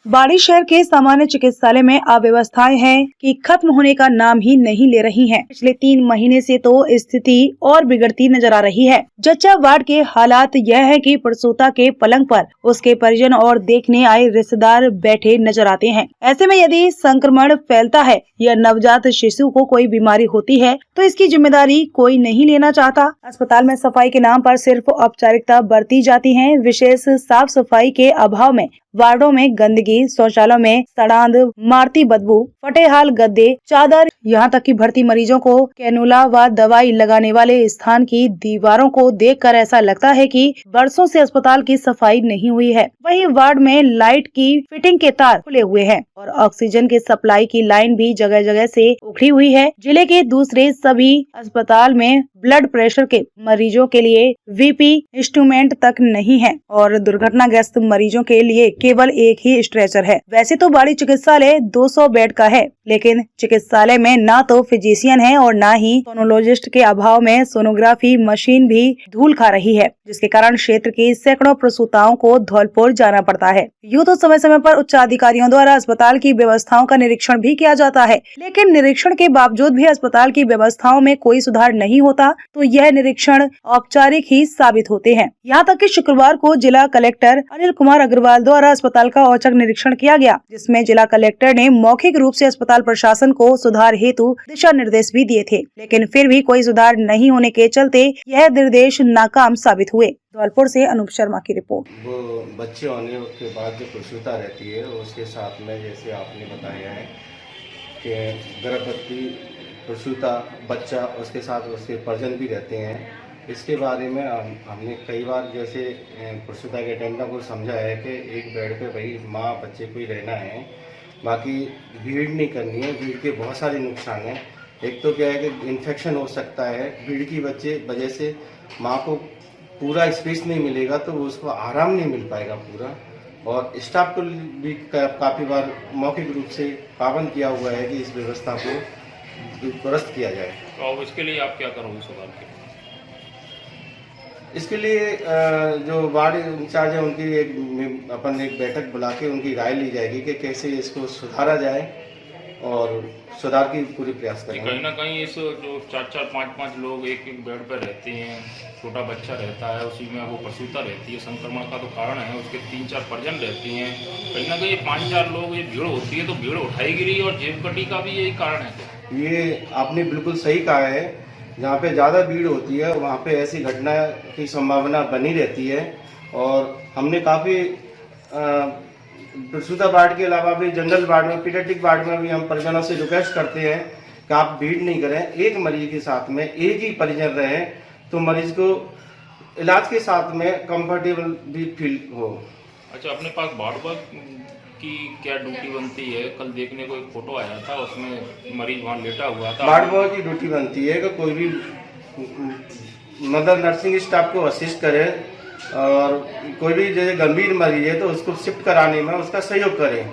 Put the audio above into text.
बाड़ी शहर के सामान्य चिकित्सालय में अव्यवस्थाएं हैं कि खत्म होने का नाम ही नहीं ले रही हैं। पिछले 3 महीने से तो स्थिति और बिगड़ती नजर आ रही है। जच्चा वार्ड के हालात यह है कि प्रसूता के पलंग पर उसके परिजन और देखने आए रिश्तेदार बैठे नजर आते हैं। ऐसे में यदि संक्रमण फैलता है या नवजात शिशु को कोई बीमारी होती है तो इसकी जिम्मेदारी कोई नहीं लेना चाहता। अस्पताल में सफाई के नाम पर सिर्फ औपचारिकता बरती जाती है। विशेष साफ सफाई के अभाव में वार्डों में गंदगी, शौचालयों में सड़ांध, मारती बदबू, फटे हाल गद्दे, चादर, यहाँ तक कि भर्ती मरीजों को कैनुला व दवाई लगाने वाले स्थान की दीवारों को देखकर ऐसा लगता है कि बरसों से अस्पताल की सफाई नहीं हुई है। वहीं वार्ड में लाइट की फिटिंग के तार खुले हुए हैं और ऑक्सीजन की सप्लाई की लाइन भी जगह जगह से उखड़ी हुई है। जिले के दूसरे सभी अस्पताल में ब्लड प्रेशर के मरीजों के लिए वीपी इंस्ट्रूमेंट तक नहीं है और दुर्घटनाग्रस्त मरीजों के लिए केवल एक ही स्ट्रेचर है। वैसे तो बाड़ी चिकित्सालय 200 बेड का है, लेकिन चिकित्सालय में ना तो फिजिशियन है और ना ही सोनोलॉजिस्ट के अभाव में सोनोग्राफी मशीन भी धूल खा रही है, जिसके कारण क्षेत्र की सैकड़ों प्रसूताओं को धौलपुर जाना पड़ता है। यूँ तो समय समय पर उच्च अधिकारियों द्वारा अस्पताल की व्यवस्थाओं का निरीक्षण भी किया जाता है, लेकिन निरीक्षण के बावजूद भी अस्पताल की व्यवस्थाओं में कोई सुधार नहीं होता तो यह निरीक्षण औपचारिक ही साबित होते हैं। यहाँ तक कि शुक्रवार को जिला कलेक्टर अनिल कुमार अग्रवाल द्वारा अस्पताल का औचक निरीक्षण किया गया, जिसमें जिला कलेक्टर ने मौखिक रूप से अस्पताल प्रशासन को सुधार हेतु दिशा निर्देश भी दिए थे, लेकिन फिर भी कोई सुधार नहीं होने के चलते यह निर्देश नाकाम साबित हुए। धौलपुर से अनूप शर्मा की रिपोर्ट। वो बच्चे होने के बाद जो प्रसूता रहती है उसके साथ में जैसे आपने बताया है कि गर्भवती प्रसूता बच्चा उसके साथ उसके परिजन भी रहते हैं। इसके बारे में हमने कई बार जैसे प्रसूता के अटेंडेंट को समझाया है कि एक बेड पे भाई माँ बच्चे को ही रहना है, बाकी भीड़ नहीं करनी है। भीड़ के बहुत सारे नुकसान हैं। एक तो क्या है कि इन्फेक्शन हो सकता है, भीड़ की वजह से माँ को पूरा स्पेस नहीं मिलेगा तो उसको आराम नहीं मिल पाएगा पूरा। और स्टाफ को भी काफ़ी बार मौखिक रूप से पाबंद किया हुआ है कि इस व्यवस्था को दुरुस्त किया जाए। तो इसके लिए आप क्या करोगे सुधार के? इसके लिए जो वार्ड इंचार्ज है उनकी एक बैठक बुला के उनकी राय ली जाएगी कि कैसे इसको सुधारा जाए और सुधार की पूरी प्रयास करेंगे। कहीं ना कहीं इस जो 4-4, 5-5 लोग एक बेड पर रहते हैं, छोटा बच्चा रहता है, उसी में वो प्रसूता रहती है, संक्रमण का तो कारण है, उसके 3-4 परिजन रहती हैं, कहीं ना कहीं 5-4 लोग ये भीड़ होती है तो भीड़ उठाई गिरी और जेब कटी का भी यही कारण है। ये आपने बिल्कुल सही कहा है। जहाँ पे ज़्यादा भीड़ होती है वहाँ पे ऐसी घटना की संभावना बनी रहती है और हमने काफ़ी प्रसूता वार्ड के अलावा भी जनरल वार्ड में, पीडियाट्रिक वार्ड में भी हम परिजनों से रिक्वेस्ट करते हैं कि आप भीड़ नहीं करें। एक मरीज के साथ में एक ही परिजन रहे तो मरीज को इलाज के साथ में कंफर्टेबल भी फील हो। अच्छा, अपने पास वार्ड बॉय की क्या ड्यूटी बनती है? कल देखने को एक फोटो आया था, उसमें मरीज वहाँ लेटा हुआ था। वार्ड बॉय की ड्यूटी बनती है कि कोई भी मदर नर्सिंग स्टाफ को असिस्ट करे और कोई भी जैसे गंभीर मरीज है तो उसको शिफ्ट कराने में उसका सहयोग करें।